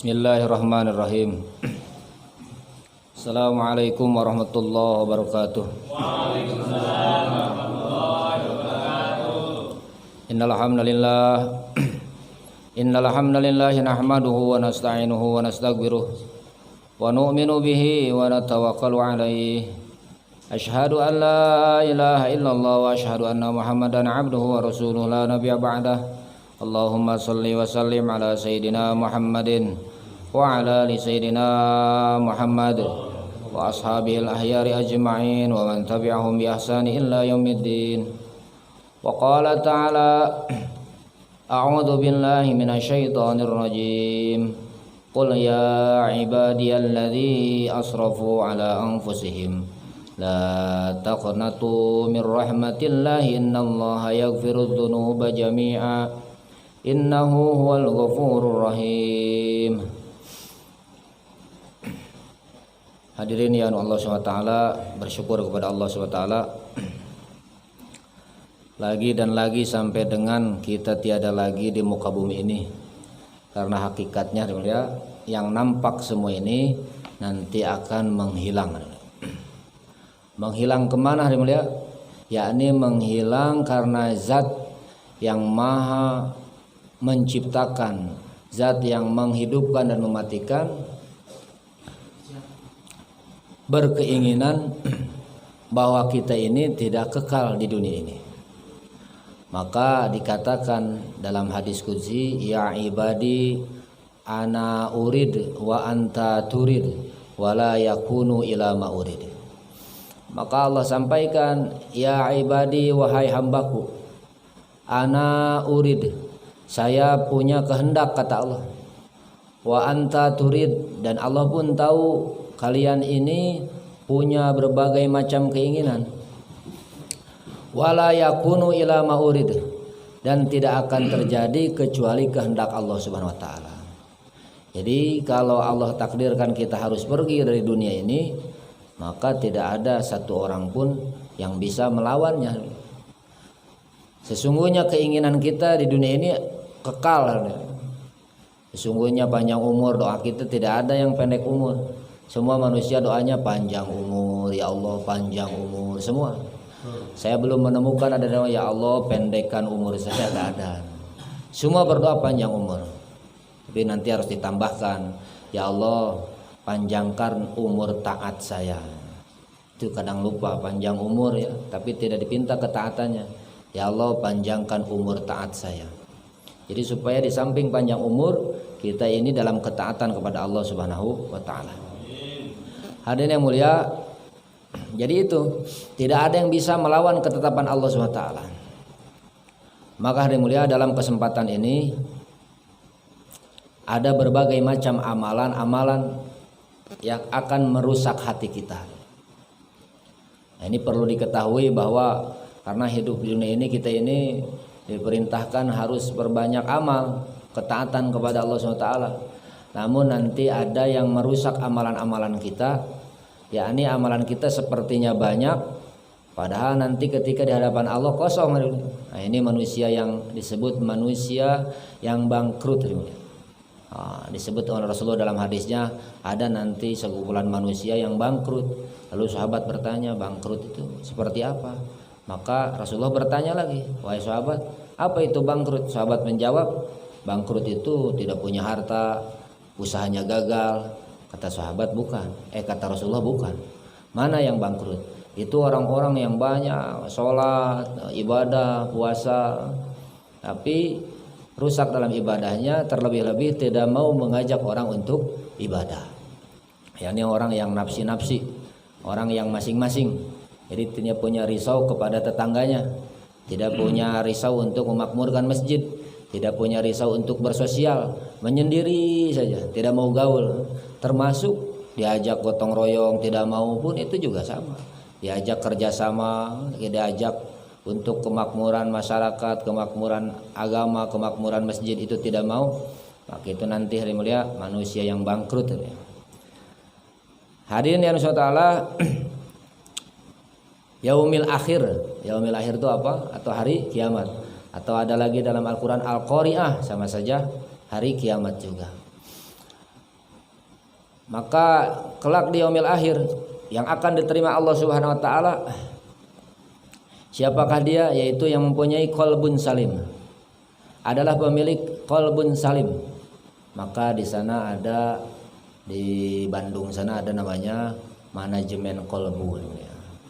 Bismillahirrahmanirrahim. Assalamualaikum warahmatullahi wabarakatuh. Waalaikumsalam warahmatullahi wabarakatuh. Innal hamdalillah nahmaduhu wa nasta'inuhu wa nastaghfiruh wa nu'minu bihi wa natawakkalu alaihi. Asyhadu an la ilaha illallah wa asyhadu anna Muhammadan abduhu wa rasuluhu la nabiyya ba'dah. Allahumma salli wa sallim ala sayyidina Muhammadin wa ala ali sayyidina Muhammad wa ashabihil ahyari ajma'in wa man tabi'ahum bi ihsani illa yaumiddin. Wa qala ta'ala a'udzu billahi minasy syaithanir rajim. Qul ya ibadiyalladzii asrafu ala anfusihim la taqnatu min rahmatillahi innallaha yaghfirudz dzunuba jami'a innahu huwal ghafurur rahim. Hadirin ya Allah SWT, bersyukur kepada Allah SWT lagi dan lagi sampai dengan kita tiada lagi di muka bumi ini. Karena hakikatnya yang nampak semua ini nanti akan menghilang. Menghilang kemana ya? Yakni menghilang karena zat yang maha menciptakan, zat yang menghidupkan dan mematikan berkeinginan bahwa kita ini tidak kekal di dunia ini. Maka dikatakan dalam hadis qudsi, ya ibadi ana urid wa anta turid wala yakunu ila ma urid. Maka Allah sampaikan, ya ibadi wahai hambaku, ana urid, saya punya kehendak kata Allah. Wa anta turid, dan Allah pun tahu kalian ini punya berbagai macam keinginan. Wala yakunu ila ma urid, dan tidak akan terjadi kecuali kehendak Allah Subhanahu wa taala. Jadi kalau Allah takdirkan kita harus pergi dari dunia ini, maka tidak ada satu orang pun yang bisa melawannya. Sesungguhnya keinginan kita di dunia ini kekal. Sesungguhnya panjang umur, doa kita tidak ada yang pendek umur. Semua manusia doanya panjang umur, ya Allah panjang umur semua. Saya belum menemukan ada doa ya Allah pendekkan umur saya, tidak ada. Semua berdoa panjang umur. Tapi nanti harus ditambahkan, ya Allah panjangkan umur taat saya. Itu kadang lupa panjang umur ya, tapi tidak dipinta ketaatannya. Ya Allah panjangkan umur taat saya. Jadi supaya di samping panjang umur, kita ini dalam ketaatan kepada Allah Subhanahu wa taala. Hadirin yang mulia, jadi itu tidak ada yang bisa melawan ketetapan Allah Subhanahu wa taala. Maka hadirin mulia, dalam kesempatan ini ada berbagai macam amalan-amalan yang akan merusak hati kita. Nah, ini perlu diketahui bahwa karena hidup di dunia ini kita ini diperintahkan harus berbanyak amal, ketaatan kepada Allah SWT. Namun nanti ada yang merusak amalan-amalan kita, yakni amalan kita sepertinya banyak, padahal nanti ketika di hadapan Allah kosong. Nah, ini manusia yang disebut manusia yang bangkrut. Disebut oleh Rasulullah dalam hadisnya, ada nanti sekumpulan manusia yang bangkrut. Lalu sahabat bertanya, bangkrut itu seperti apa? Maka Rasulullah bertanya lagi, wahai sahabat, apa itu bangkrut? Sahabat menjawab, bangkrut itu tidak punya harta, usahanya gagal. Kata sahabat bukan, kata Rasulullah bukan. Mana yang bangkrut? Itu orang-orang yang banyak sholat, ibadah, puasa, tapi rusak dalam ibadahnya, terlebih-lebih tidak mau mengajak orang untuk ibadah. Ini orang yang nafsi-nafsi, orang yang masing-masing. Jadi tidak punya risau kepada tetangganya, tidak punya risau untuk memakmurkan masjid, tidak punya risau untuk bersosial, menyendiri saja, tidak mau gaul. Termasuk diajak gotong royong tidak mau pun itu juga sama. Diajak kerjasama, diajak untuk kemakmuran masyarakat, kemakmuran agama, kemakmuran masjid itu tidak mau, maka itu nanti hari mulia manusia yang bangkrut. Hadirin yang Allah, yaumil akhir. Yaumil akhir itu apa? Atau hari kiamat. Atau ada lagi dalam Al-Quran Al-Qari'ah, sama saja hari kiamat juga. Maka kelak di yaumil akhir yang akan diterima Allah Subhanahu wa taala, siapakah dia? Yaitu yang mempunyai qalbun salim, adalah pemilik qalbun salim. Maka di sana ada, di Bandung sana ada namanya manajemen qalbu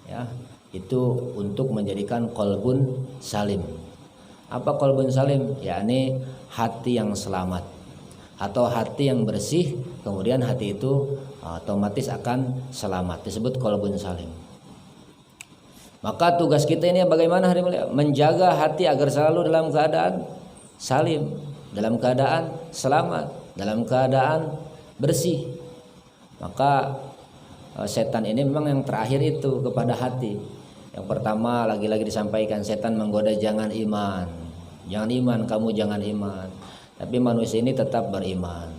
ya. Itu untuk menjadikan qalbun salim. Apa qalbun salim? Yakni hati yang selamat atau hati yang bersih, kemudian hati itu otomatis akan selamat, disebut qalbun salim. Maka tugas kita ini bagaimana hari mulia? Menjaga hati agar selalu dalam keadaan salim, dalam keadaan selamat, dalam keadaan bersih. Maka setan ini memang yang terakhir itu kepada hati. Yang pertama lagi-lagi disampaikan, setan menggoda jangan iman. Jangan iman, kamu jangan iman. Tapi manusia ini tetap beriman.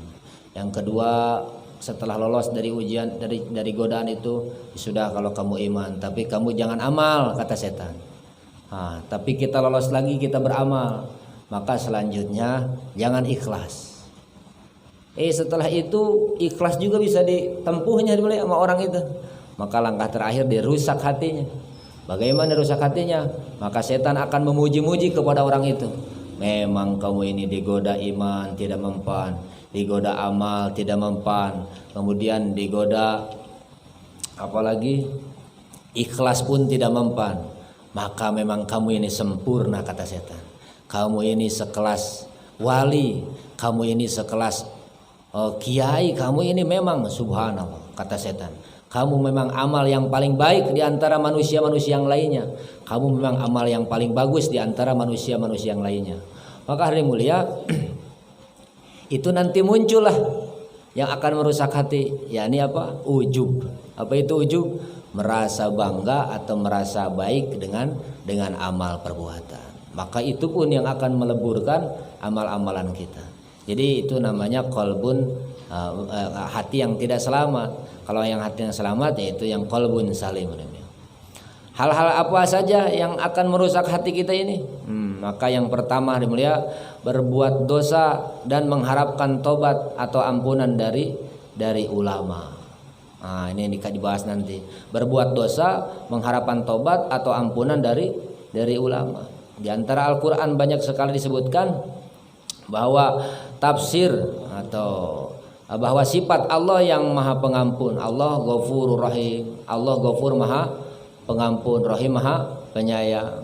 Yang kedua, setelah lolos dari ujian, dari godaan itu, sudah kalau kamu iman, tapi kamu jangan amal, kata setan. Tapi kita lolos lagi, kita beramal. Maka selanjutnya jangan ikhlas. Setelah itu ikhlas juga bisa ditempuhnya sama orang itu. Maka langkah terakhir dirusak hatinya. Bagaimana rusak hatinya? Maka setan akan memuji-muji kepada orang itu. Memang kamu ini digoda iman tidak mempan, digoda amal tidak mempan, kemudian digoda apalagi ikhlas pun tidak mempan. Maka memang kamu ini sempurna, kata setan. Kamu ini sekelas wali, kamu ini sekelas kiai, kamu ini memang subhanallah, kata setan. Kamu memang amal yang paling baik di antara manusia-manusia yang lainnya. Kamu memang amal yang paling bagus di antara manusia-manusia yang lainnya. Maka hari mulia itu nanti muncullah yang akan merusak hati, yakni apa? Ujub. Apa itu ujub? Merasa bangga atau merasa baik dengan amal perbuatan. Maka itu pun yang akan meleburkan amal-amalan kita. Jadi itu namanya qalbun, hati yang tidak selamat. Kalau yang hati yang selamat yaitu yang qalbun salim. Hal-hal apa saja yang akan merusak hati kita ini? Maka yang pertama hari mulia, berbuat dosa dan mengharapkan tobat atau ampunan dari ulama. Ini dibahas nanti. Berbuat dosa, mengharapkan tobat atau ampunan dari ulama. Di antara Al-Qur'an banyak sekali disebutkan bahwa tafsir atau bahwa sifat Allah yang Maha Pengampun, Allah Ghafurur Rahim, Allah Ghafur Maha Pengampun, Rahim Maha Penyayang.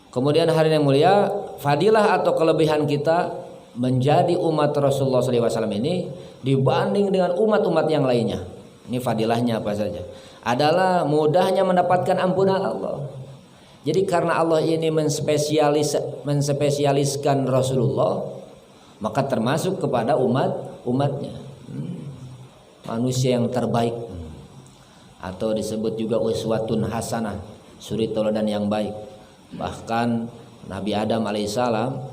Kemudian hari yang mulia, fadilah atau kelebihan kita menjadi umat Rasulullah SAW ini dibanding dengan umat-umat yang lainnya. Ini fadilahnya apa saja? Adalah mudahnya mendapatkan ampunan Allah. Jadi karena Allah ini menspesialiskan Rasulullah, maka termasuk kepada umatnya manusia yang terbaik, atau disebut juga uswatun hasanah, suri teladan yang baik. Bahkan Nabi Adam alaihissalam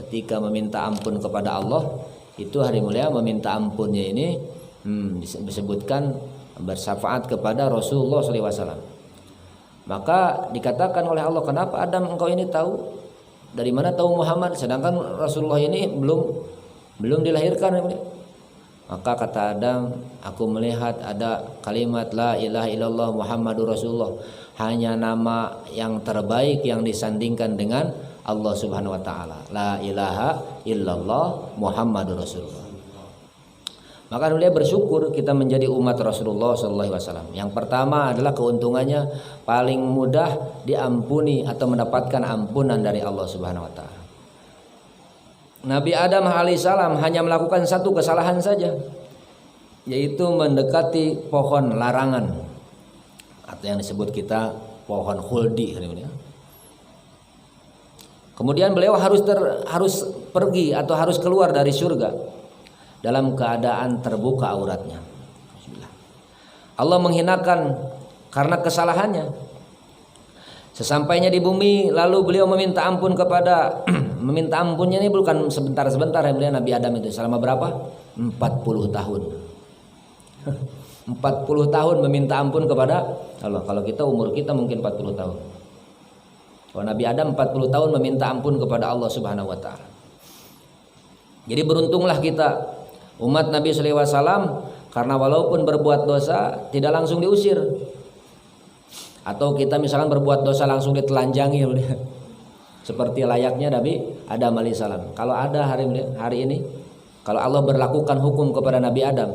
ketika meminta ampun kepada Allah, itu hari mulia meminta ampunnya ini disebutkan bersyafaat kepada Rasulullah SAW. Maka dikatakan oleh Allah, kenapa Adam engkau ini tahu? Dari mana tahu Muhammad? Sedangkan Rasulullah ini belum dilahirkan. Maka kata Adam, aku melihat ada kalimat la ilaha illallah Muhammadur Rasulullah, hanya nama yang terbaik yang disandingkan dengan Allah Subhanahu wa taala. La ilaha illallah Muhammadur Rasulullah. Maka dia bersyukur kita menjadi umat Rasulullah sallallahu alaihi wasallam. Yang pertama adalah keuntungannya paling mudah diampuni atau mendapatkan ampunan dari Allah Subhanahu wa taala. Nabi Adam alaihissalam hanya melakukan satu kesalahan saja, yaitu mendekati pohon larangan atau yang disebut kita pohon khuldi. Kemudian beliau harus pergi atau harus keluar dari surga dalam keadaan terbuka auratnya. Allah menghinakan karena kesalahannya. Sesampainya di bumi, lalu beliau meminta ampun kepada meminta ampunnya ini bukan sebentar-sebentar ya, Nabi Adam itu selama berapa? 40 tahun. 40 tahun meminta ampun kepada Allah. Kalau kita umur kita mungkin 40 tahun. Kalau Nabi Adam 40 tahun meminta ampun kepada Allah Subhanahu wa taala. Jadi beruntunglah kita Umat Nabi SAW karena walaupun berbuat dosa tidak langsung diusir. Atau kita misalkan berbuat dosa langsung ditelanjangi seperti layaknya Nabi Adam alaihissalam. Kalau ada hari ini, kalau Allah berlakukan hukum kepada Nabi Adam,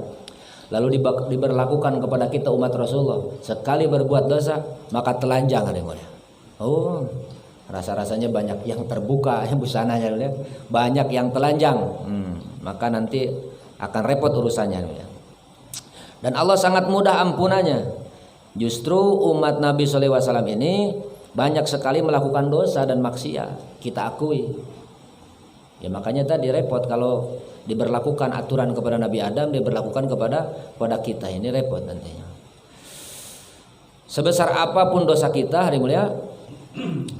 lalu diberlakukan kepada kita umat Rasulullah, sekali berbuat dosa maka telanjang ada yang mulia. Oh, rasa-rasanya banyak yang terbuka busananya, banyak yang telanjang. Maka nanti akan repot urusannya. Dan Allah sangat mudah ampunannya. Justru umat Nabi SAW ini banyak sekali melakukan dosa dan maksiat, kita akui. Ya makanya tadi repot kalau diberlakukan aturan kepada Nabi Adam, diberlakukan kepada kita, ini repot nantinya. Sebesar apapun dosa kita hari mulia,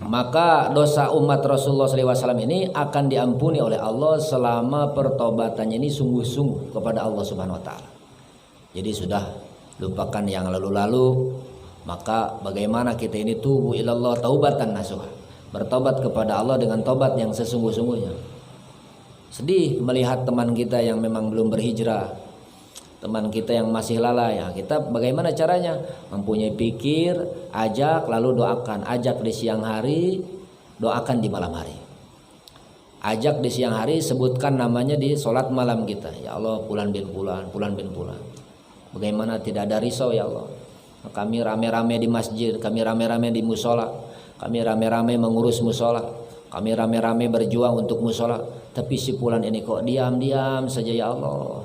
maka dosa umat Rasulullah SAW ini akan diampuni oleh Allah selama pertobatannya ini sungguh-sungguh kepada Allah Subhanahu Wa Taala. Jadi sudah lupakan yang lalu-lalu, maka bagaimana kita ini tubu ilallah taubatan nasuha, bertobat kepada Allah dengan tobat yang sesungguh-sungguhnya. Sedih melihat teman kita yang memang belum berhijrah, teman kita yang masih lalai. Ya, kita bagaimana caranya? Mempunyai pikir, ajak, lalu doakan. Ajak di siang hari, doakan di malam hari. Ajak di siang hari, sebutkan namanya di sholat malam kita. Ya Allah, fulan bin fulan, fulan bin fulan. Bagaimana tidak ada risau ya Allah. Kami rame-rame di masjid, kami rame-rame di musola, kami rame-rame mengurus musola, kami rame-rame berjuang untuk musola. Tapi si fulan ini kok diam-diam saja ya Allah.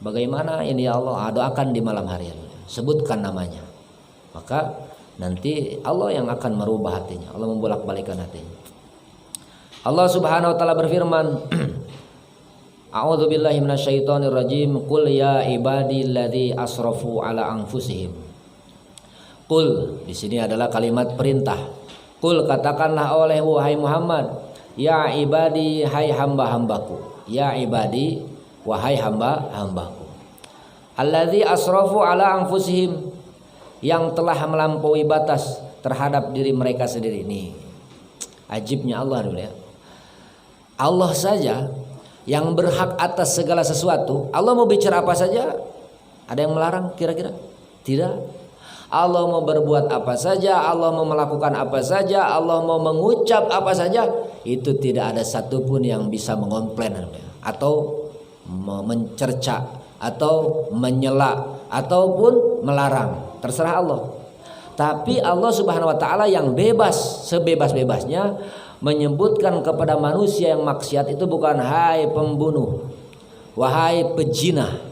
Bagaimana ini ya Allah? Doakan di malam hari, sebutkan namanya. Maka nanti Allah yang akan merubah hatinya, Allah membolak-balikan hatinya. Allah Subhanahu wa taala berfirman, A'udzu billahi minasyaitonir rajim. Qul ya ibadilladzi asrafu ala anfusihim. Qul di sini adalah kalimat perintah. Qul katakanlah oleh wahai Muhammad, ya ibadi hai hamba-hambaku. Ya ibadi wahai hamba-hambaku. Alladzi asrafu ala anfusihim, yang telah melampaui batas terhadap diri mereka sendiri. Nih ajibnya Allah dulu ya. Allah saja yang berhak atas segala sesuatu. Allah mau bicara apa saja, ada yang melarang kira-kira? Tidak. Allah mau berbuat apa saja, Allah mau melakukan apa saja, Allah mau mengucap apa saja, itu tidak ada satupun yang bisa mengonplain atau mencerca atau menyela ataupun melarang. Terserah Allah. Tapi Allah Subhanahu wa taala yang bebas, sebebas-bebasnya menyebutkan kepada manusia yang maksiat itu bukan hai pembunuh, wahai pejinah,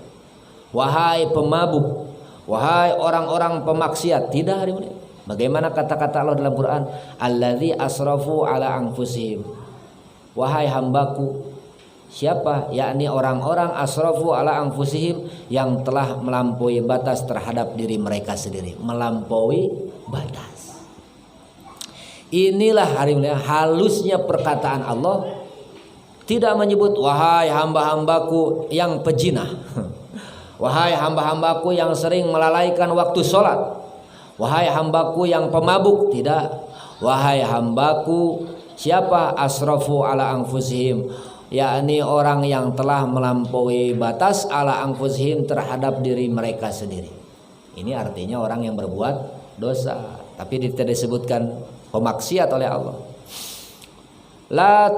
wahai pemabuk, wahai orang-orang pemaksiat. Tidak hari ini. Bagaimana kata-kata Allah dalam Quran? Alladzi asrafu ala anfusihim. Wahai hambaku. Siapa? Yakni orang-orang asrafu ala anfusihim yang telah melampaui batas terhadap diri mereka sendiri. Melampaui batas. Inilah hari ini halusnya perkataan Allah. Tidak menyebut wahai hamba-hambaku yang pejinah, wahai hamba-hambaku yang sering melalaikan waktu sholat, wahai hambaku yang pemabuk. Tidak. Wahai hambaku siapa? Asrafu ala anfusihim, yakni orang yang telah melampaui batas ala anfusihim terhadap diri mereka sendiri. Ini artinya orang yang berbuat dosa, tapi tidak disebutkan pemaksiat oleh Allah. La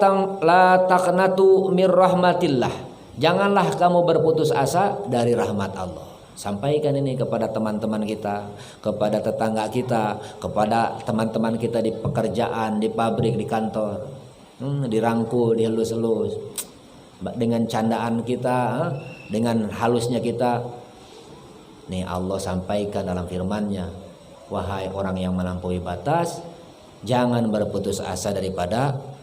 taqnatu mir rahmatillah. Janganlah kamu berputus asa dari rahmat Allah. Sampaikan ini kepada teman-teman kita, kepada tetangga kita, kepada teman-teman kita di pekerjaan, di pabrik, di kantor. Dirangkul, dihelus-helus. Dengan candaan kita, dengan halusnya kita. Nih Allah sampaikan dalam firman-Nya, wahai orang yang melampaui batas, jangan berputus asa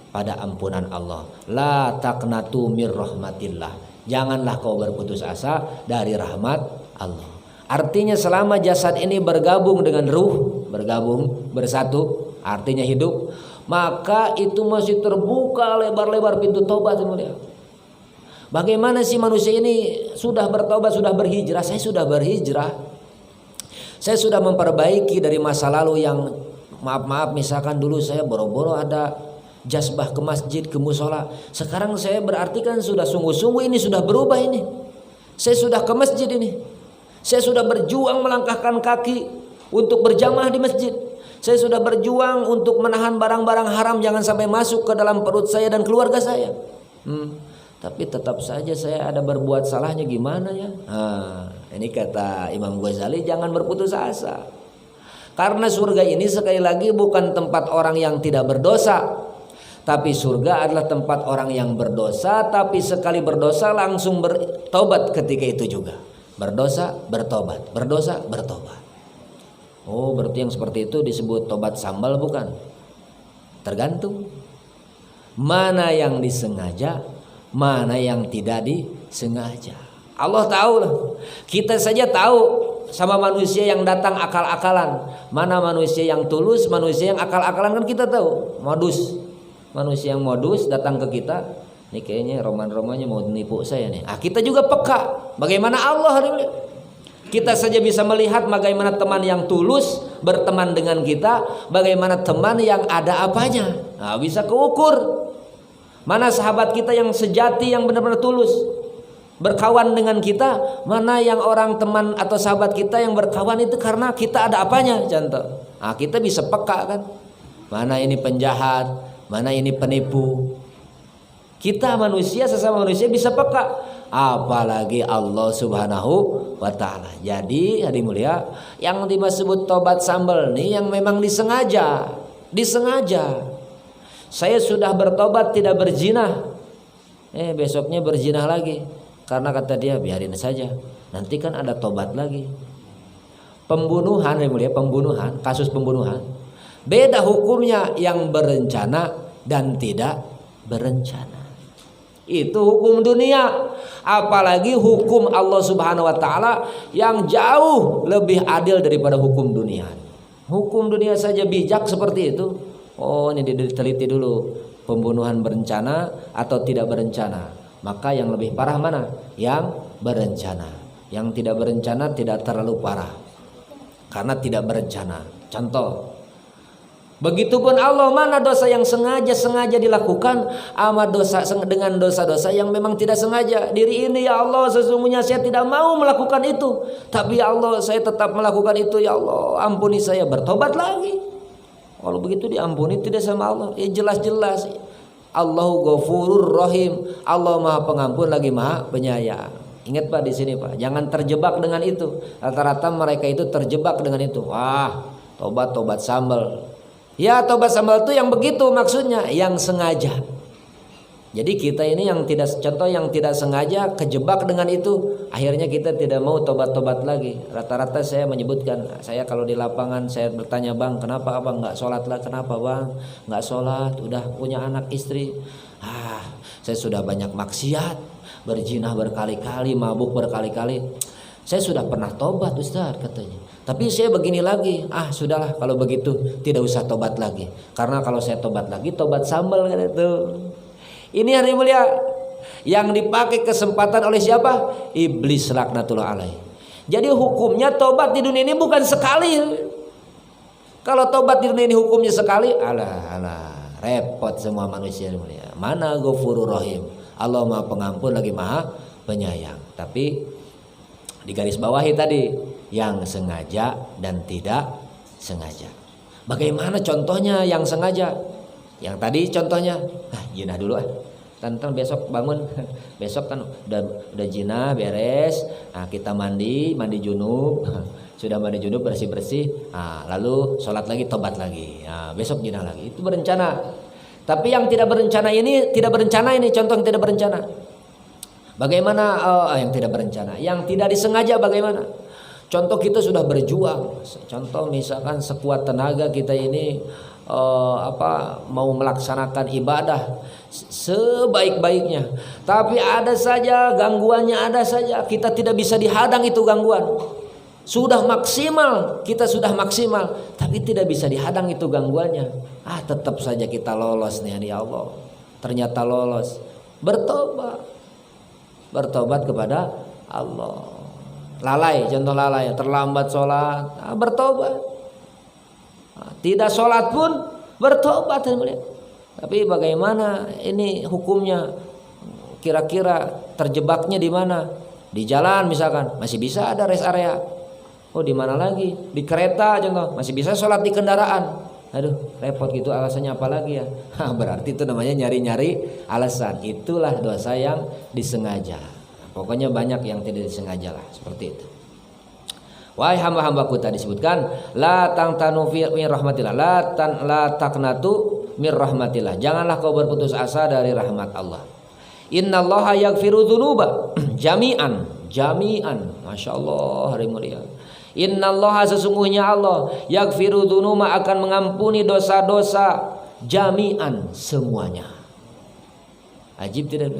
pada ampunan Allah. La taqnatu mir rahmatillah. Janganlah kau berputus asa dari rahmat Allah. Artinya selama jasad ini bergabung dengan ruh, bergabung, bersatu, artinya hidup, maka itu masih terbuka lebar-lebar pintu tobat. Bagaimana sih manusia ini sudah bertobat, sudah berhijrah? Saya sudah berhijrah. Saya sudah memperbaiki dari masa lalu yang maaf misalkan dulu saya boro-boro ada jazbah ke masjid, ke musola. Sekarang saya berarti kan sudah sungguh-sungguh ini sudah berubah ini. Saya sudah ke masjid ini. Saya sudah berjuang melangkahkan kaki untuk berjamaah di masjid. Saya sudah berjuang untuk menahan barang-barang haram jangan sampai masuk ke dalam perut saya dan keluarga saya. Tapi tetap saja saya ada berbuat salahnya, gimana ya? Ini kata Imam Ghazali, jangan berputus asa. Karena surga ini sekali lagi bukan tempat orang yang tidak berdosa, tapi surga adalah tempat orang yang berdosa, tapi sekali berdosa langsung bertobat ketika itu juga. Berdosa, bertobat, berdosa, bertobat. Oh, berarti yang seperti itu disebut tobat sambal bukan? Tergantung mana yang disengaja, mana yang tidak disengaja. Allah tahu lah. Kita saja tahu sama manusia yang datang akal-akalan. Mana manusia yang tulus, manusia yang akal-akalan, kan kita tahu. Modus. Manusia yang modus datang ke kita. Ini kayaknya roman-romannya mau menipu saya nih. Kita juga peka. Bagaimana Allah hari ini? Kita saja bisa melihat bagaimana teman yang tulus berteman dengan kita, bagaimana teman yang ada apanya. Bisa keukur. Mana sahabat kita yang sejati, yang benar-benar tulus berkawan dengan kita, mana yang orang teman atau sahabat kita yang berkawan itu karena kita ada apanya, contoh. Kita bisa peka kan. Mana ini penjahat, mana ini penipu. Kita manusia, sesama manusia bisa peka. Apalagi Allah Subhanahu wa ta'ala. Jadi hadirin mulia, yang disebut tobat sambal nih yang memang disengaja. Saya sudah bertobat tidak berzina, besoknya berzina lagi. Karena kata dia biarin saja, nanti kan ada tobat lagi. Pembunuhan, hadirin mulia, kasus pembunuhan. Beda hukumnya yang berencana dan tidak berencana. Itu hukum dunia. Apalagi hukum Allah Subhanahu wa ta'ala yang jauh lebih adil daripada hukum dunia. Hukum dunia saja bijak seperti itu. Oh, ini diteliti dulu, pembunuhan berencana atau tidak berencana. Maka yang lebih parah mana? Yang berencana. Yang tidak berencana tidak terlalu parah, karena tidak berencana. Contoh, begitupun Allah, mana dosa yang sengaja dilakukan sama dosa dengan dosa-dosa yang memang tidak sengaja. Diri ini ya Allah, sesungguhnya saya tidak mau melakukan itu, tapi ya Allah saya tetap melakukan itu. Ya Allah ampuni saya, bertobat lagi. Kalau begitu diampuni tidak sama Allah? Jelas-jelas Allahu Ghafurur Rahim. Allah Maha Pengampun lagi Maha Penyayang. Ingat Pak di sini Pak, jangan terjebak dengan itu. Rata-rata mereka itu terjebak dengan itu. Wah, tobat sambal. Ya, tobat sambal itu yang begitu maksudnya, yang sengaja. Jadi kita ini yang tidak sengaja kejebak dengan itu, akhirnya kita tidak mau tobat-tobat lagi. Rata-rata saya menyebutkan, saya kalau di lapangan saya bertanya, bang kenapa abang nggak sholat lah? Kenapa bang nggak sholat? Udah punya anak istri. Saya sudah banyak maksiat, berzina berkali-kali, mabuk berkali-kali. Saya sudah pernah tobat Ustaz katanya. Tapi saya begini lagi, sudahlah kalau begitu tidak usah tobat lagi. Karena kalau saya tobat lagi, tobat sambal kan itu. Ini hari mulia yang dipakai kesempatan oleh siapa? Iblis laknatullah alaih. Jadi hukumnya tobat di dunia ini bukan sekali. Kalau tobat di dunia ini hukumnya sekali, alah repot semua manusia mulia. Mana Ghafurur Rahim? Allah Maha Pengampun lagi Maha Penyayang. Tapi di garis bawahi tadi, yang sengaja dan tidak sengaja. Bagaimana contohnya yang sengaja? Yang tadi contohnya, jinah dulu Tantan besok bangun, besok kan udah jinah beres, kita mandi junub, sudah mandi junub bersih-bersih, lalu sholat lagi, tobat lagi, besok jinah lagi. Itu berencana. Tapi yang tidak berencana ini contoh yang tidak berencana. Bagaimana yang tidak berencana? Yang tidak disengaja bagaimana? Contoh kita sudah berjuang. Contoh misalkan sekuat tenaga kita ini mau melaksanakan ibadah sebaik-baiknya. Tapi ada saja gangguannya, ada saja. Kita tidak bisa dihadang itu gangguan. Kita sudah maksimal, tapi tidak bisa dihadang itu gangguannya. Tetap saja kita lolos nih ya Allah. Ternyata lolos. Bertobat kepada Allah. Contoh lalai, terlambat sholat, bertobat. Tidak sholat pun bertobat. Tapi bagaimana ini hukumnya? Kira-kira terjebaknya di mana? Di jalan misalkan masih bisa ada rest area. Oh di mana lagi? Di kereta contoh masih bisa sholat di kendaraan. Aduh repot gitu, alasannya apa lagi ya? Berarti itu namanya nyari-nyari alasan. Itulah dosa yang disengaja. Pokoknya banyak yang tidak disengaja lah, seperti itu. Wahai hamba-hambaku, tadi disebutkan la taqnatu min rahmatillah, la taqnatu min rahmatillah. Janganlah kau berputus asa dari rahmat Allah. Innallaha yaghfiru dzunuba jami'an. Masya Allah, hari mulia. Innallaha, sesungguhnya Allah, yaghfiru dzunuba, akan mengampuni dosa-dosa jami'an, semuanya. Ajib tidak?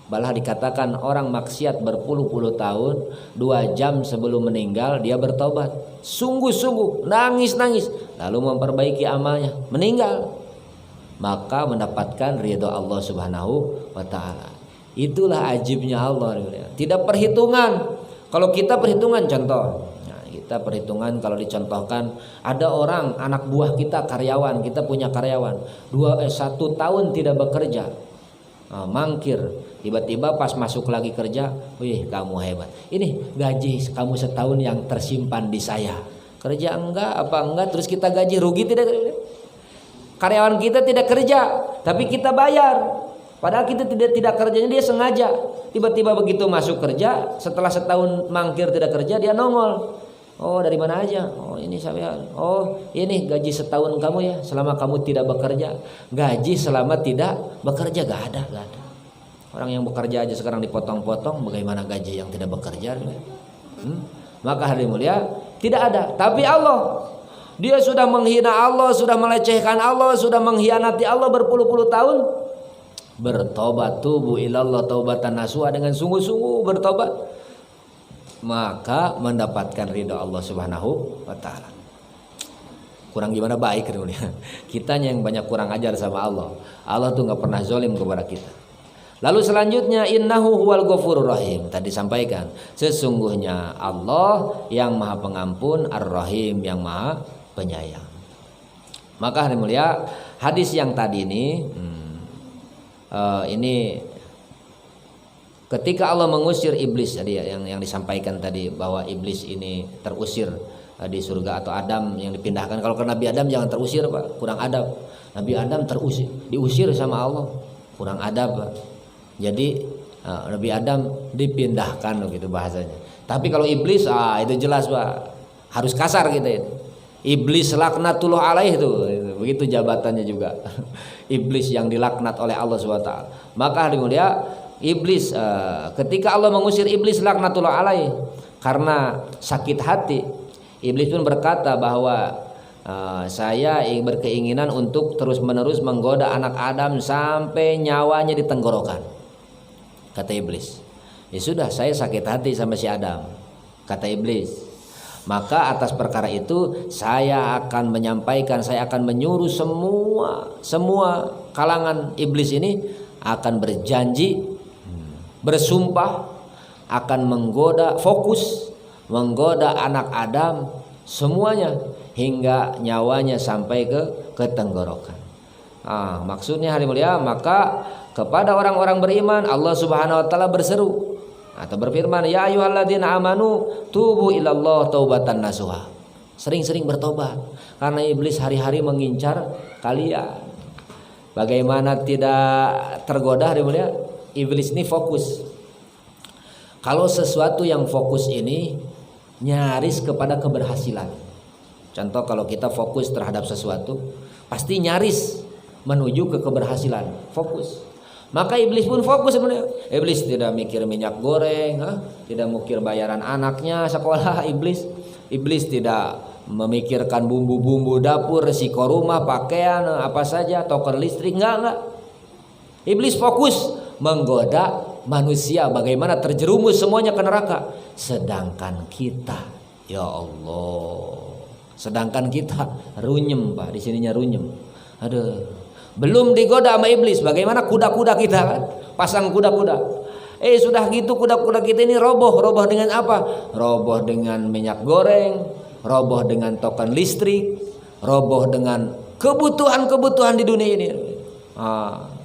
Malah dikatakan orang maksiat berpuluh-puluh tahun, 2 jam sebelum meninggal dia bertobat, sungguh-sungguh nangis-nangis, lalu memperbaiki amalnya, meninggal, maka mendapatkan ridho Allah Subhanahu wa ta'ala. Itulah ajibnya Allah. Tidak perhitungan. Kalau kita perhitungan, contoh, kita perhitungan kalau dicontohkan, ada orang anak buah kita, karyawan, kita punya karyawan 1 tahun tidak bekerja, mangkir, tiba-tiba pas masuk lagi kerja, wih kamu hebat, ini gaji kamu setahun yang tersimpan di saya. Kerja enggak, terus kita gaji, rugi tidak? Karyawan kita tidak kerja tapi kita bayar, padahal kita tidak kerjanya, dia sengaja. Tiba-tiba begitu masuk kerja, setelah setahun mangkir tidak kerja, dia nongol. Oh dari mana aja? Oh ini saya. Oh ini gaji setahun kamu ya, selama kamu tidak bekerja. Gaji selama tidak bekerja gak ada. Orang yang bekerja aja sekarang dipotong-potong, bagaimana gaji yang tidak bekerja? Maka hari mulia tidak ada. Tapi Allah, dia sudah menghina Allah, sudah melecehkan Allah, sudah mengkhianati Allah berpuluh-puluh tahun. Bertobat, tubu ilallah taubatan nasuha, dengan sungguh-sungguh bertobat, maka mendapatkan ridha Allah Subhanahu wa ta'ala. Kurang gimana baik ya. Kitanya yang banyak kurang ajar sama Allah. Allah tuh gak pernah zalim kepada kita. Lalu selanjutnya innahu huwal ghafurur rahim. Tadi sampaikan, sesungguhnya Allah yang Maha Pengampun, Ar-Rahim, yang Maha Penyayang. Maka hari mulia, hadis yang tadi ini ketika Allah mengusir iblis tadi ya, yang disampaikan tadi bahwa iblis ini terusir di surga, atau Adam yang dipindahkan. Kalau ke Nabi Adam jangan terusir Pak, kurang adab. Nabi Adam diusir sama Allah, kurang adab Pak. Jadi Nabi Adam dipindahkan gitu bahasanya. Tapi kalau iblis itu jelas Pak, harus kasar gitu ya. Iblis laknatullah alaih itu begitu jabatannya juga. Iblis yang dilaknat oleh Allah SWT. Maka hari mulia, iblis ketika Allah mengusir iblis laknatullah alaih karena sakit hati, iblis pun berkata bahwa saya berkeinginan untuk terus-menerus menggoda anak Adam sampai nyawanya di tenggorokan. Kata iblis, ya sudah, saya sakit hati sama si Adam. Kata iblis, maka atas perkara itu saya akan menyampaikan, saya akan menyuruh semua kalangan iblis ini akan berjanji, bersumpah akan menggoda anak Adam semuanya hingga nyawanya sampai ke tenggorokan. Maksudnya hari mulia, maka kepada orang-orang beriman Allah Subhanahu wa taala berseru atau berfirman, ya ayyuhalladzina amanu tubu ilallah taubatan nasuha. Sering-sering bertobat, karena iblis hari-hari mengincar kalian. Bagaimana tidak tergoda hari mulia? Iblis ini fokus. Kalau sesuatu yang fokus ini nyaris kepada keberhasilan. Contoh, kalau kita fokus terhadap sesuatu, pasti nyaris menuju ke keberhasilan, fokus. Maka iblis pun fokus sebenarnya. Iblis tidak mikir minyak goreng, tidak mikir bayaran anaknya sekolah. Iblis tidak memikirkan bumbu-bumbu dapur, resiko rumah, pakaian, apa saja, token listrik, enggak. Iblis fokus menggoda manusia bagaimana terjerumus semuanya ke neraka. Sedangkan kita, ya Allah, runyem Pak, di sininya runyem. Aduh, belum digoda sama iblis, bagaimana kuda-kuda kita kan? Pasang kuda-kuda. Sudah gitu kuda-kuda kita ini roboh dengan apa? Roboh dengan minyak goreng, roboh dengan token listrik, roboh dengan kebutuhan di dunia ini.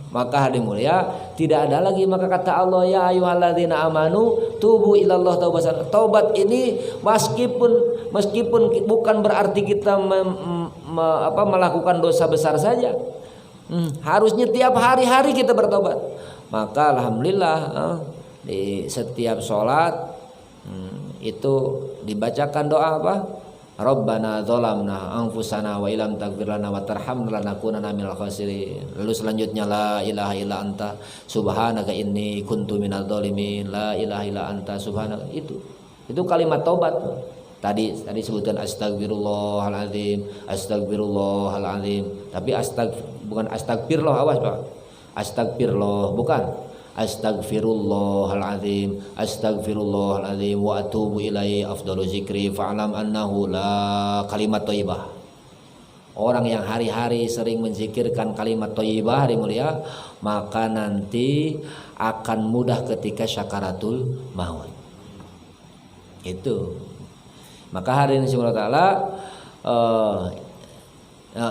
Maka hadirin mulia, tidak ada lagi maka kata Allah ya ayyuhalladzina amanu tubu ilallah taubatan. Taubat ini meskipun bukan berarti kita melakukan dosa besar saja. Harusnya tiap hari-hari kita bertobat. Maka alhamdulillah di setiap sholat itu dibacakan doa apa? Rabbana dzalamna anfusana wa illam taghfir lana wa tarhamna lanakunanna minal khasirin. Lalu selanjutnya la ilaha illa anta subhanaka inni kuntu minadz dzalimin. La ilaha illa anta subhanaka. Itu kalimat taubat. Tadi sebutkan astagfirullahalazim, astagfirullahalazim. Tapi bukan astagfirullah, awas Pak. Astagfirullah bukan. Astagfirullahalazim, astagfirullahalazim wa atubu ilaihi afdalu zikri fa'lam annahu la kalimat thayyibah. Orang yang hari-hari sering menzikirkan kalimat thayyibah hadirin mulia, maka nanti akan mudah ketika syakaratul maut. Itu. Maka hadirin subhanahu wa taala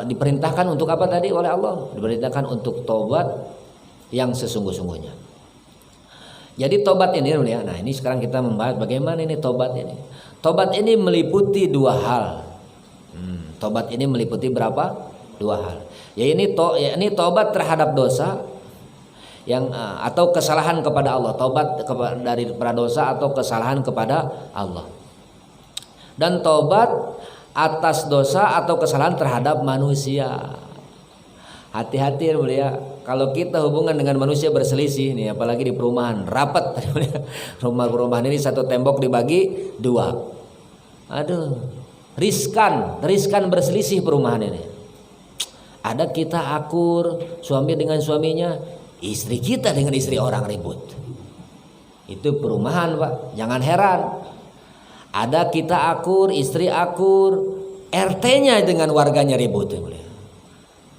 diperintahkan untuk apa tadi oleh Allah? Diperintahkan untuk tobat yang sesungguh-sungguhnya. Jadi tobat ini ya. Nah, ini sekarang kita membahas bagaimana ini tobat ini. Tobat ini meliputi dua hal. Tobat ini meliputi berapa? Dua hal. Ini tobat terhadap dosa yang atau kesalahan kepada Allah. Tobat dari dosa atau kesalahan kepada Allah. Dan tobat atas dosa atau kesalahan terhadap manusia. Hati-hati mulia, kalau kita hubungan dengan manusia berselisih nih, apalagi di perumahan rapat, rumah perumahan ini satu tembok dibagi dua. Aduh, riskan berselisih perumahan ini. Ada kita akur, suami dengan suaminya, istri kita dengan istri orang ribut. Itu perumahan Pak, jangan heran. Ada kita akur, istri akur, RT-nya dengan warganya ribut mulia.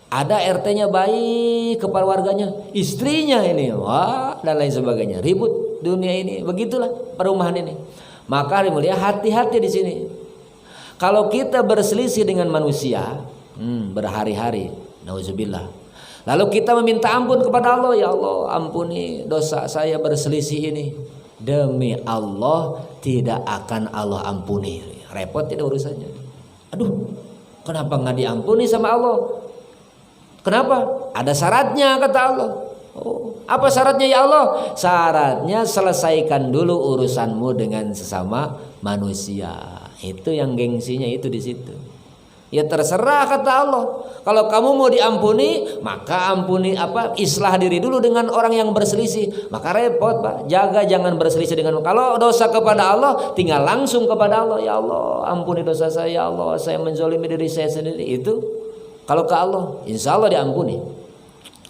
Ada RT-nya baik kepada warganya, istrinya ini wah dan lain sebagainya, ribut dunia ini. Begitulah perumahan ini. Maka mulia, hati-hati di sini. Kalau kita berselisih dengan manusia berhari-hari, nauzubillah, lalu kita meminta ampun kepada Allah, ya Allah ampuni dosa saya berselisih ini, demi Allah tidak akan Allah ampuni. Repot tidak urusannya. Aduh, kenapa nggak diampuni sama Allah? Kenapa? Ada syaratnya kata Allah. Oh, apa syaratnya ya Allah? Syaratnya selesaikan dulu urusanmu dengan sesama manusia. Itu yang gengsinya itu di situ. Ya terserah kata Allah. Kalau kamu mau diampuni, maka ampuni islah diri dulu dengan orang yang berselisih. Maka repot Pak. Jaga jangan berselisih dengan. Kalau dosa kepada Allah, tinggal langsung kepada Allah. Ya Allah, ampuni dosa saya. Ya Allah, saya menzalimi diri saya sendiri. Itu kalau ke Allah, insya Allah diampuni.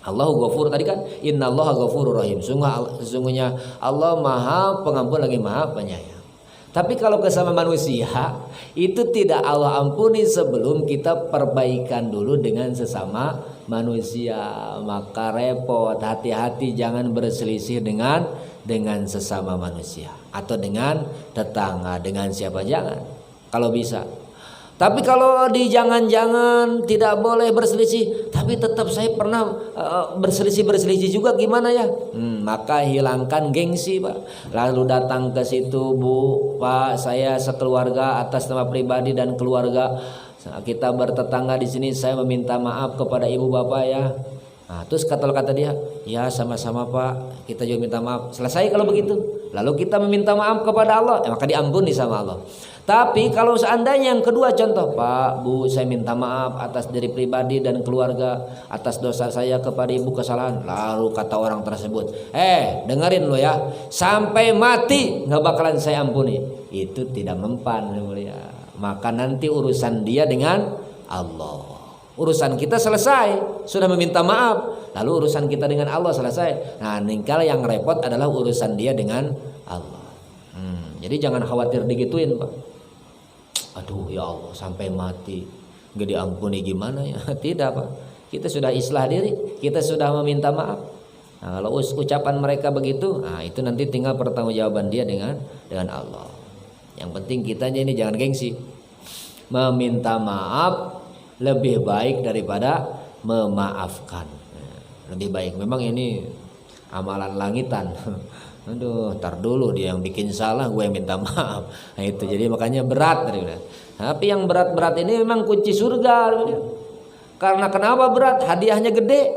Allahu Ghafur tadi kan, Innallaha Ghafurur Rahim. Sesungguhnya Allah Maha Pengampun lagi Maha Penyayang. Tapi kalau kesama manusia itu tidak Allah ampuni sebelum kita perbaikan dulu dengan sesama manusia. Maka repot, hati-hati jangan berselisih dengan sesama manusia atau dengan tetangga, dengan siapa, jangan. Kalau bisa. Tapi kalau jangan tidak boleh berselisih, tapi tetap saya pernah berselisih juga, gimana ya? Maka hilangkan gengsi Pak. Lalu datang ke situ, Bu, Pak, saya sekeluarga atas nama pribadi dan keluarga kita bertetangga di sini, saya meminta maaf kepada ibu bapak ya. Nah, terus kata dia, ya sama-sama Pak, kita juga minta maaf. Selesai kalau begitu. Lalu kita meminta maaf kepada Allah, maka diampuni sama Allah. Tapi kalau seandainya yang kedua contoh, Pak, Bu, saya minta maaf atas diri pribadi dan keluarga atas dosa saya kepada ibu kesalahan. Lalu kata orang tersebut, dengerin lo ya, sampai mati nggak bakalan saya ampuni. Itu tidak mempan ya. Maka nanti urusan dia dengan Allah. Urusan kita selesai, sudah meminta maaf, lalu urusan kita dengan Allah selesai. Nah, kalau yang repot adalah urusan dia dengan Allah. Jadi jangan khawatir digituin Pak. Aduh ya Allah sampai mati nggak diampuni gimana ya? Tidak Pak. Kita sudah islah diri, kita sudah meminta maaf. Nah, kalau ucapan mereka begitu, nah itu nanti tinggal pertanggungjawaban dia dengan Allah. Yang penting kitanya ini jangan gengsi. Meminta maaf lebih baik daripada memaafkan. lebih baik. Memang ini amalan langitan. Aduh, tar dulu dia yang bikin salah, gue yang minta maaf. Nah, itu jadi makanya berat. Tapi yang berat-berat ini memang kunci surga. Karena kenapa berat? Hadiahnya gede.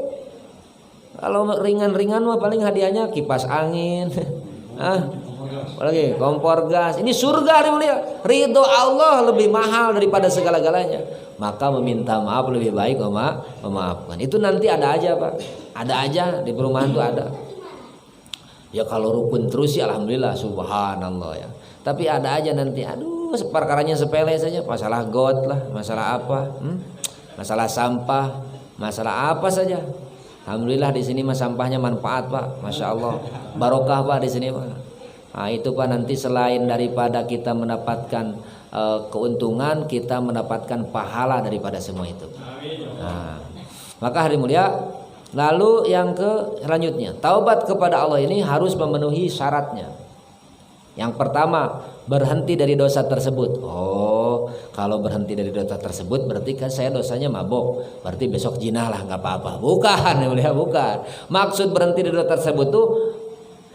Kalau ringan-ringan mah paling hadiahnya kipas angin. Apalagi kompor gas. Ini surga dia. Ridho Allah lebih mahal daripada segala-galanya. Maka meminta maaf lebih baik memaafkan. Itu nanti ada aja, Pak. Ada aja di perumahan tuh ada. Ya kalau rukun terus sih alhamdulillah, subhanallah ya. Tapi ada aja nanti, aduh perkaranya sepele saja, masalah got lah, masalah apa, masalah sampah, masalah apa saja. Alhamdulillah di sini mah sampahnya manfaat, Pak, masya Allah, barokah, Pak, di sini, Pak. Nah itu, Pak, nanti selain daripada kita mendapatkan keuntungan, kita mendapatkan pahala daripada semua itu. Nah, maka hari mulia. Lalu yang selanjutnya, taubat kepada Allah ini harus memenuhi syaratnya. Yang pertama, berhenti dari dosa tersebut. Oh, kalau berhenti dari dosa tersebut berarti kan saya dosanya mabok, berarti besok jinah lah, nggak apa-apa. Bukan, bukan. Maksud berhenti dari dosa tersebut tuh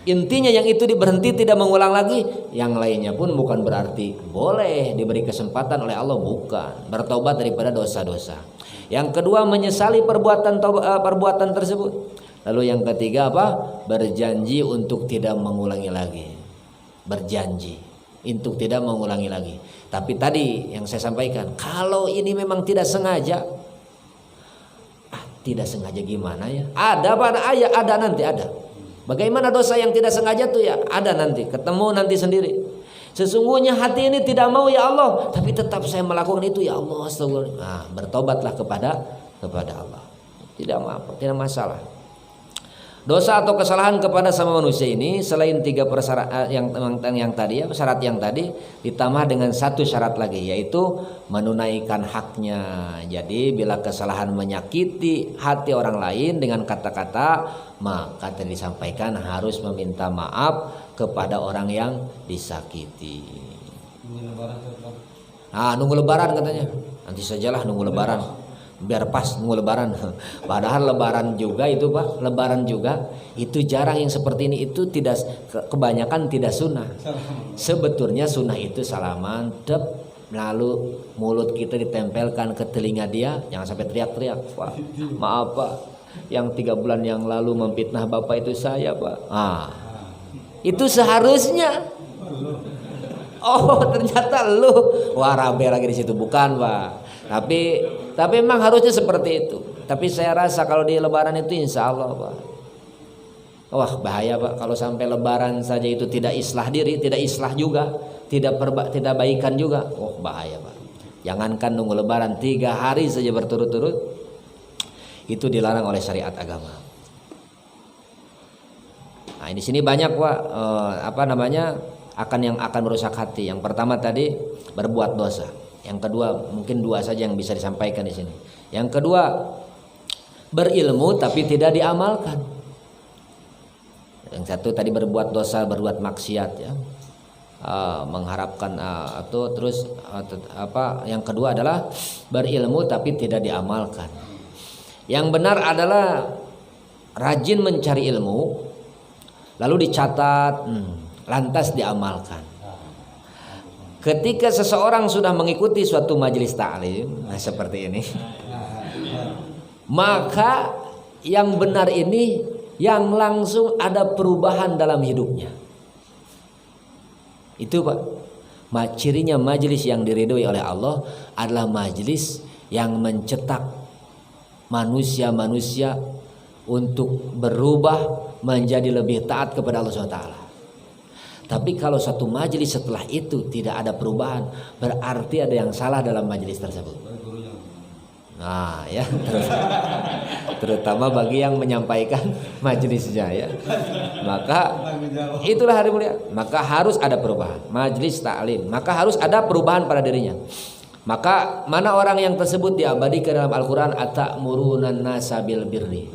intinya yang itu diberhenti, tidak mengulang lagi. Yang lainnya pun bukan berarti boleh diberi kesempatan oleh Allah, bukan. Bertobat daripada dosa-dosa. Yang kedua, menyesali perbuatan tersebut. Lalu yang ketiga apa? Berjanji untuk tidak mengulangi lagi. Berjanji untuk tidak mengulangi lagi. Tapi tadi yang saya sampaikan, kalau ini memang tidak sengaja, tidak sengaja gimana ya? Ada pada ayat, ada nanti ada. Bagaimana dosa yang tidak sengaja tuh ya? Ada nanti, ketemu nanti sendiri. Sesungguhnya hati ini tidak mau ya Allah, tapi tetap saya melakukan itu ya Allah. Astagfirullah. Nah, bertobatlah kepada Allah. Tidak masalah. Dosa atau kesalahan kepada sama manusia ini selain 3 persyarat yang tadi ya, syarat yang tadi ditambah dengan 1 syarat lagi, yaitu menunaikan haknya. Jadi bila kesalahan menyakiti hati orang lain dengan kata-kata, maka tadi disampaikan harus meminta maaf kepada orang yang disakiti. Nunggu lebaran katanya. Nanti sajalah nunggu lebaran. Biar pas nunggu lebaran. Padahal lebaran juga itu, Pak, lebaran juga itu jarang yang seperti ini, itu tidak, kebanyakan tidak sunnah. Sebetulnya sunnah itu salaman, lalu mulut kita ditempelkan ke telinga dia, jangan sampai teriak-teriak, Pak. Maaf, Pak, yang 3 bulan yang lalu memfitnah Bapak itu saya, Pak. Itu seharusnya. Oh, ternyata lu. Wah, rabe lagi di situ, bukan, Pak. Tapi memang harusnya seperti itu. Tapi saya rasa kalau di lebaran itu insya Allah, Pak. Wah, bahaya, Pak, kalau sampai lebaran saja itu tidak islah diri, tidak islah juga, tidak baikan juga. Oh, bahaya, Pak. Jangankan nunggu lebaran, 3 hari saja berturut-turut itu dilarang oleh syariat agama. Nah, di sini banyak, Pak, yang akan merusak hati. Yang pertama tadi berbuat dosa. Yang kedua, mungkin 2 saja yang bisa disampaikan di sini. Yang kedua, berilmu tapi tidak diamalkan. Yang satu tadi berbuat dosa, berbuat maksiat ya. Mengharapkan yang kedua adalah berilmu tapi tidak diamalkan. Yang benar adalah rajin mencari ilmu, lalu dicatat, lantas diamalkan. Ketika seseorang sudah mengikuti suatu majelis ta'lim seperti ini, maka yang benar ini yang langsung ada perubahan dalam hidupnya. Itu, Pak, cirinya majelis yang diridhoi oleh Allah adalah majelis yang mencetak manusia-manusia untuk berubah menjadi lebih taat kepada Allah SWT. Tapi kalau satu majelis setelah itu tidak ada perubahan, berarti ada yang salah dalam majelis tersebut. Nah, ya, terutama bagi yang menyampaikan majelisnya ya. Maka itulah hari mulia. Maka harus ada perubahan. Majelis taklim, maka harus ada perubahan pada dirinya. Maka mana orang yang tersebut diabadikan dalam Al-Qur'an, atamuruna nasa bil birri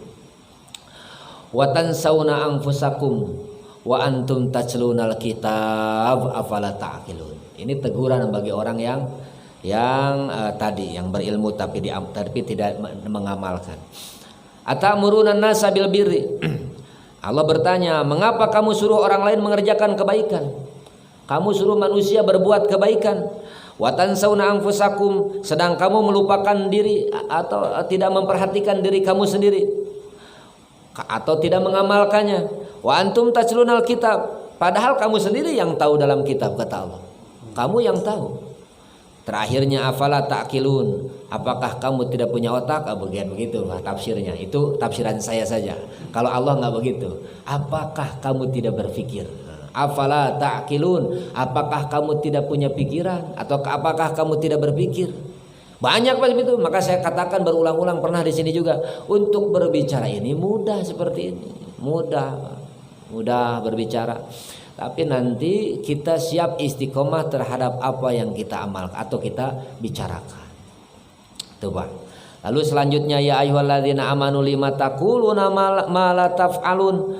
wa tansawna anfusakum wa antum tatlunal kitab afala ta'qilun. Ini teguran bagi orang yang tadi yang berilmu tapi tidak mengamalkan. Atamuruna an-nasa bil birri. Allah bertanya, mengapa kamu suruh orang lain mengerjakan kebaikan? Kamu suruh manusia berbuat kebaikan. Wa tansawna anfusakum, sedang kamu melupakan diri atau tidak memperhatikan diri kamu sendiri atau tidak mengamalkannya. Wa antum tatlunal kitab, padahal kamu sendiri yang tahu dalam kitab, kata Allah. Kamu yang tahu. Terakhirnya afala ta'qilun, apakah kamu tidak punya otak? Begitu tafsirnya. Itu tafsiran saya saja. Kalau Allah nggak begitu. Apakah kamu tidak berpikir? Afala ta'qilun, apakah kamu tidak punya pikiran? Atau apakah kamu tidak berpikir? Banyak Pak itu. Maka saya katakan berulang-ulang, pernah di sini juga, untuk berbicara ini mudah seperti ini. Mudah berbicara. Tapi nanti kita siap istiqomah terhadap apa yang kita amalkan atau kita bicarakan. Coba. Lalu selanjutnya, ya ayyuhalladzina amanu lima taquluna ma la taf'alun,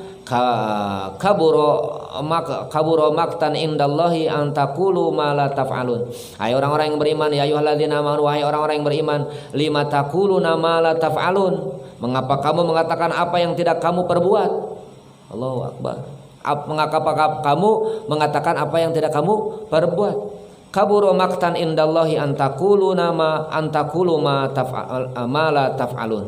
kaburo maktan indallahi an taqulu ma la taf'alun. Hai orang-orang yang beriman, ya ayyuhalladzina amanu, wahai orang-orang yang beriman, lima taquluna ma la taf'alun, mengapa kamu mengatakan apa yang tidak kamu perbuat? Allahu akbar. Mengapa kamu mengatakan apa yang tidak kamu perbuat? Kaburo maktan indallahi antakulu ma la taf'alun.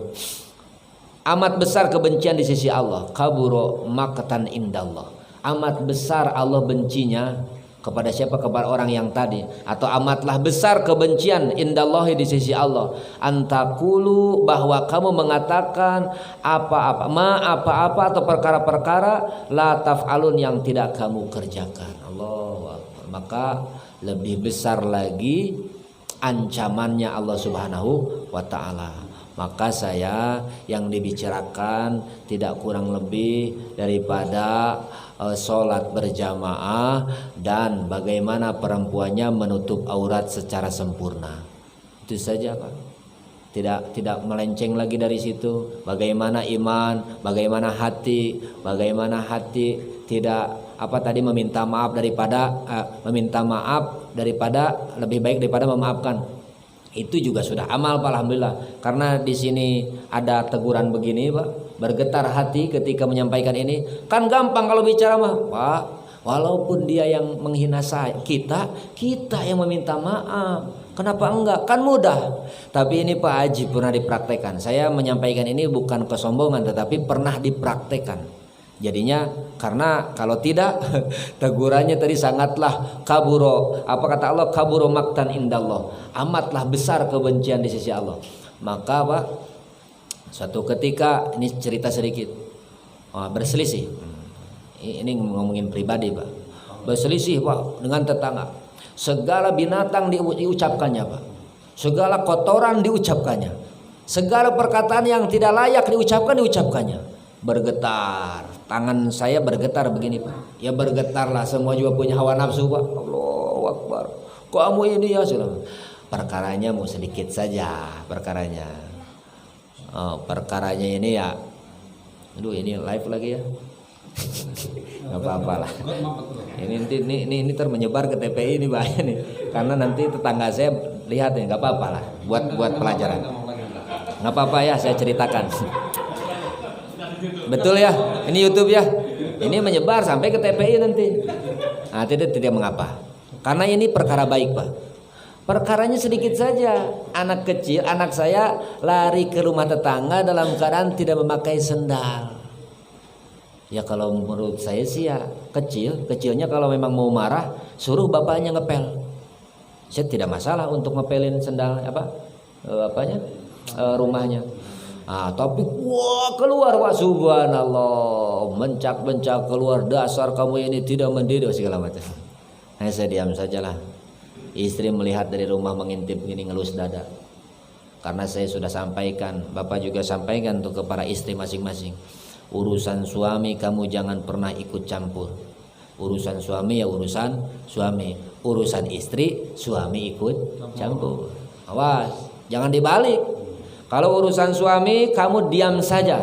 Amat besar kebencian di sisi Allah. Kaburo maktan indallah. Amat besar Allah bencinya kepada siapa? Kepada orang yang tadi. Atau amatlah besar kebencian indallahi di sisi Allah. Antakulu, bahwa kamu mengatakan apa-apa atau perkara-perkara la taf'alun yang tidak kamu kerjakan. Allah. Maka lebih besar lagi ancamannya Allah Subhanahu wa ta'ala. Maka saya yang dibicarakan tidak kurang lebih daripada sholat berjamaah dan bagaimana perempuannya menutup aurat secara sempurna. Itu saja Pak. Tidak melenceng lagi dari situ. Bagaimana iman, bagaimana hati tidak meminta maaf daripada lebih baik daripada memaafkan. Itu juga sudah amal Pak, alhamdulillah. Karena di sini ada teguran begini Pak, bergetar hati ketika menyampaikan ini. Kan gampang kalau bicara mah, Pak. Walaupun dia yang menghina saya, kita yang meminta maaf. Kenapa enggak? Kan mudah. Tapi ini Pak Haji pernah dipraktekkan. Saya menyampaikan ini bukan kesombongan, tetapi pernah dipraktekkan. Jadinya karena kalau tidak tegurannya tadi sangatlah kaburo. Apa kata Allah? Kaburo maktan indallah. Amatlah besar kebencian di sisi Allah. Maka Pak, suatu ketika ini cerita sedikit. Berselisih. Ini ngomongin pribadi Pak. Berselisih Pak dengan tetangga. Segala binatang diucapkannya Pak. Segala kotoran diucapkannya. Segala perkataan yang tidak layak diucapkannya. Bergetar. Tangan saya bergetar begini Pak. Ya bergetarlah, semua juga punya hawa nafsu Pak. Allahu Akbar. Kamu ini ya sudah. Perkaranya mau sedikit saja perkaranya. Perkaranya ini ya. Aduh ini live lagi ya. Gak apa-apa lah. Ini menyebar ke TPI ini bahaya nih. Karena nanti tetangga saya lihat nih, gak apa-apa lah. Buat pelajaran. Gak apa-apa ya, saya ceritakan. Betul ya, ini YouTube ya. Ini menyebar sampai ke TPI nanti. Nah, tidak mengapa. Karena ini perkara baik Pak. Perkaranya sedikit saja. Anak kecil, anak saya lari ke rumah tetangga dalam keadaan tidak memakai sendal. Ya kalau menurut saya sih ya kecilnya kalau memang mau marah suruh bapaknya ngepel. Saya tidak masalah untuk ngepelin sendal rumahnya. Tapi keluar Pak, subhanallah, mencak-mencak keluar, dasar kamu ini tidak mendidik segala macam. Saya diam sajalah. Istri melihat dari rumah mengintip gini, ngelus dada. Karena saya sudah sampaikan, Bapak juga sampaikan untuk kepada istri masing-masing. Urusan suami kamu jangan pernah ikut campur. Urusan suami ya urusan suami. Urusan istri suami ikut campur. Awas, jangan dibalik. Kalau urusan suami kamu diam saja.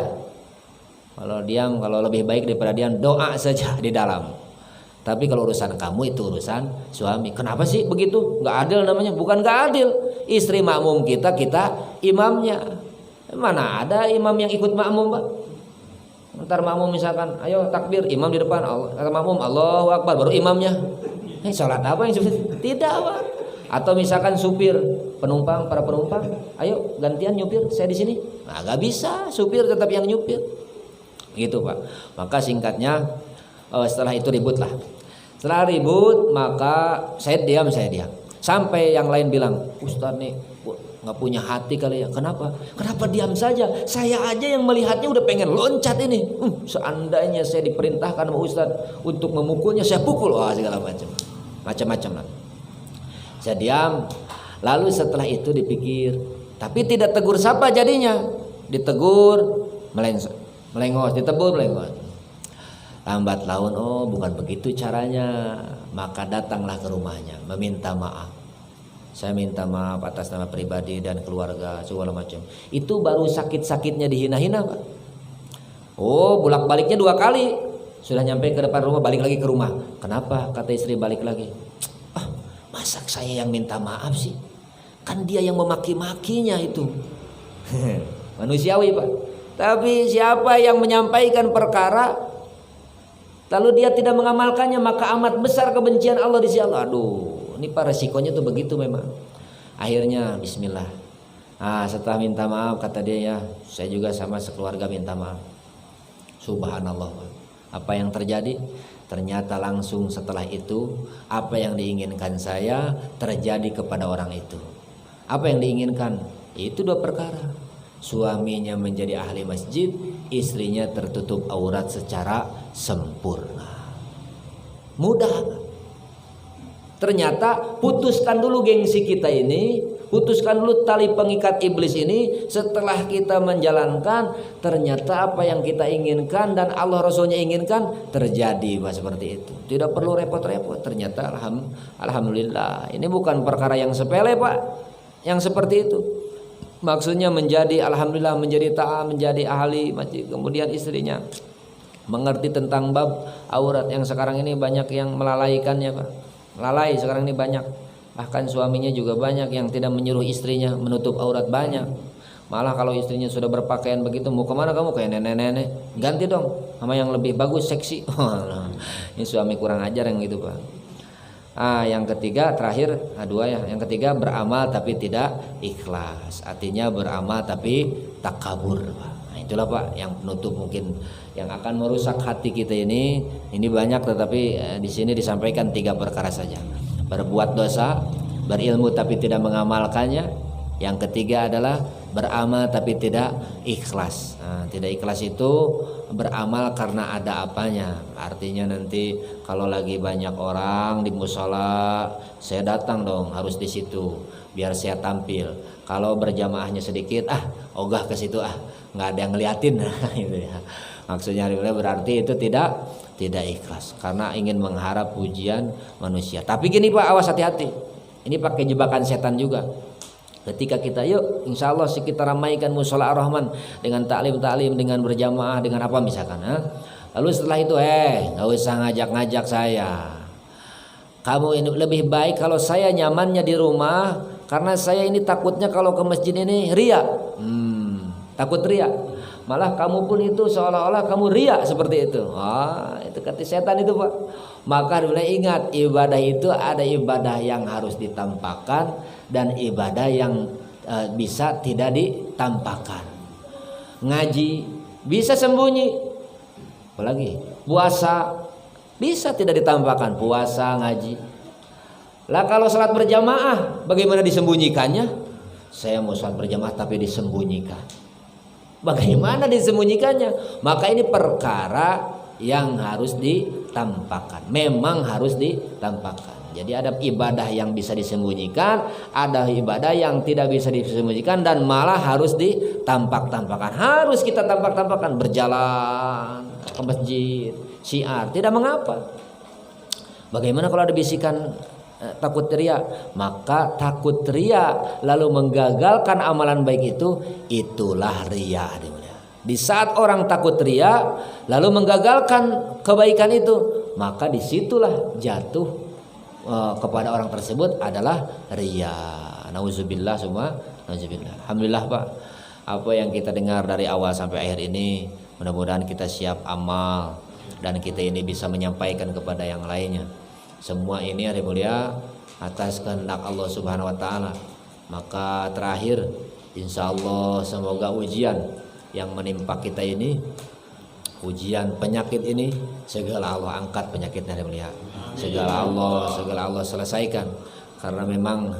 Kalau lebih baik daripada diam, doa saja di dalam. Tapi kalau urusan kamu itu urusan suami. Kenapa sih begitu? Gak adil namanya. Bukan gak adil. Istri makmum kita imamnya. Mana ada imam yang ikut makmum, Pak? Ntar makmum misalkan, ayo takbir, imam di depan, kata makmum Allahu Akbar, baru imamnya. Sholat apa yang seperti itu? Tidak, Pak. Atau misalkan supir, para penumpang, ayo gantian nyupir, saya di sini. Nah, gak bisa, supir tetap yang nyupir. Gitu, Pak. Maka singkatnya, setelah itu ribut lah. Setelah ribut, maka saya diam. Sampai yang lain bilang, Ustadz nih nggak punya hati kali ya. Kenapa diam saja? Saya aja yang melihatnya udah pengen loncat ini. Seandainya saya diperintahkan sama Ustadz untuk memukulnya, saya pukul. Wah, segala macam lah. Saya diam. Lalu setelah itu dipikir, tapi tidak tegur sapa jadinya. Ditegur melengos, ditegur melengos. Lambat laun, oh bukan begitu caranya. Maka datanglah ke rumahnya meminta maaf. Saya minta maaf atas nama pribadi dan keluarga segala macam. Itu baru sakit-sakitnya dihina-hina, Pak. Oh, bolak-baliknya 2 kali. Sudah nyampe ke depan rumah, balik lagi ke rumah. Kenapa? Kata istri, balik lagi. Masa saya yang minta maaf sih? Kan dia yang memaki-makinya itu. Manusiawi, Pak. Tapi siapa yang menyampaikan perkara lalu dia tidak mengamalkannya, maka amat besar kebencian Allah di sisi Allah. Aduh, ini Pak, resikonya tuh begitu memang. Akhirnya bismillah. Setelah minta maaf, kata dia, ya saya juga sama sekeluarga minta maaf. Subhanallah, Pak. Apa yang terjadi? Ternyata langsung setelah itu apa yang diinginkan saya terjadi kepada orang itu. Apa yang diinginkan? Itu 2 perkara. Suaminya menjadi ahli masjid, istrinya tertutup aurat secara sempurna. Mudah. Ternyata putuskan dulu gengsi kita ini, putuskan dulu tali pengikat iblis ini. Setelah kita menjalankan, ternyata apa yang kita inginkan dan Allah Rasulnya inginkan terjadi, Pak, seperti itu. Tidak perlu repot-repot. Ternyata alhamdulillah, ini bukan perkara yang sepele, Pak, yang seperti itu. Maksudnya alhamdulillah menjadi taat, menjadi ahli masjid, kemudian istrinya mengerti tentang bab aurat yang sekarang ini banyak yang melalaikannya, Pak. Lalai sekarang ini banyak. Bahkan suaminya juga banyak yang tidak menyuruh istrinya menutup aurat, banyak. Malah kalau istrinya sudah berpakaian begitu, mau kemana kamu? Kayak nenek-nenek. Ganti dong sama yang lebih bagus, seksi. Ini suami kurang ajar yang gitu, Pak. Yang ketiga, terakhir, 2 ya. Yang ketiga, beramal tapi tidak ikhlas. Artinya beramal tapi takabur, Pak. Itulah, Pak, yang penutup mungkin yang akan merusak hati kita ini. Ini banyak, tetapi di sini disampaikan 3 perkara saja. Berbuat dosa, berilmu tapi tidak mengamalkannya. Yang ketiga adalah beramal tapi tidak ikhlas. Tidak ikhlas itu beramal karena ada apanya. Artinya nanti kalau lagi banyak orang di mushola, saya datang dong, harus di situ biar saya tampil. Kalau berjamaahnya sedikit, ogah ke situ, nggak ada yang ngeliatin. Gitu ya. Maksudnya berarti itu tidak ikhlas karena ingin mengharap pujian manusia. Tapi gini, Pak, awas, hati-hati. Ini pakai jebakan setan juga. Ketika kita yuk insya Allah kita ramaikan mushola ar-Rahman dengan taklim, dengan berjamaah, dengan apa misalkan, lalu setelah itu nggak usah ngajak saya. Kamu ini lebih baik kalau saya nyamannya di rumah, karena saya ini takutnya kalau ke masjid ini ria. Takut ria. Malah kamu pun itu seolah-olah kamu ria seperti itu. Itu kata setan itu, Pak. Maka mulai ingat, ibadah itu ada ibadah yang harus ditampakkan dan ibadah yang bisa tidak ditampakkan. Ngaji bisa sembunyi, apalagi puasa bisa tidak ditampakkan, puasa ngaji. Lah kalau salat berjamaah bagaimana disembunyikannya? Saya mau salat berjamaah tapi disembunyikan. Bagaimana disembunyikannya? Maka ini perkara yang harus ditampakkan. Memang harus ditampakkan. Jadi ada ibadah yang bisa disembunyikan, ada ibadah yang tidak bisa disembunyikan dan malah harus ditampak-tampakkan. Harus kita tampak-tampakkan, berjalan ke masjid, syiar, tidak mengapa. Bagaimana kalau ada bisikan takut ria? Maka takut ria lalu menggagalkan amalan baik itu, itulah ria. Di saat orang takut ria lalu menggagalkan kebaikan itu, maka disitulah jatuh kepada orang tersebut adalah ria. Nauzubillah, semua nauzubillah. Alhamdulillah, Pak, apa yang kita dengar dari awal sampai akhir ini, mudah-mudahan kita siap amal dan kita ini bisa menyampaikan kepada yang lainnya. Semua ini hari mulia atas kehendak Allah Subhanahu wa taala. Maka terakhir, insya Allah semoga ujian yang menimpa kita ini, ujian penyakit ini, segala Allah angkat penyakitnya hari mulia. Segala Allah selesaikan, karena memang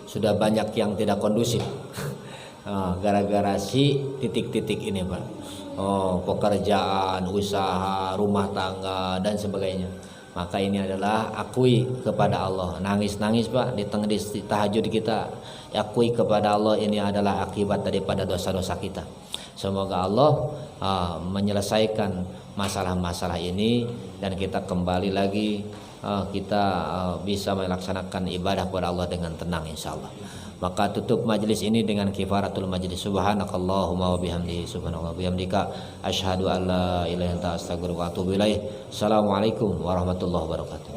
sudah banyak yang tidak kondusif. Gara-gara si titik-titik ini Pak. Pekerjaan, usaha, rumah tangga dan sebagainya. Maka ini adalah akui kepada Allah. Nangis-nangis Pak di tengah tahajud kita. Akui kepada Allah, ini adalah akibat daripada dosa-dosa kita. Semoga Allah menyelesaikan masalah-masalah ini dan kita kembali lagi kita bisa melaksanakan ibadah kepada Allah dengan tenang insyaallah. Maka tutup majlis ini dengan kifaratul majlis. Subhanakallahumma wa bihamdihi, subhanallah bihamdika, asyhadu an la ilaha illa anta astaghfiruka wa atubu ilaih. Assalamualaikum warahmatullahi wabarakatuh.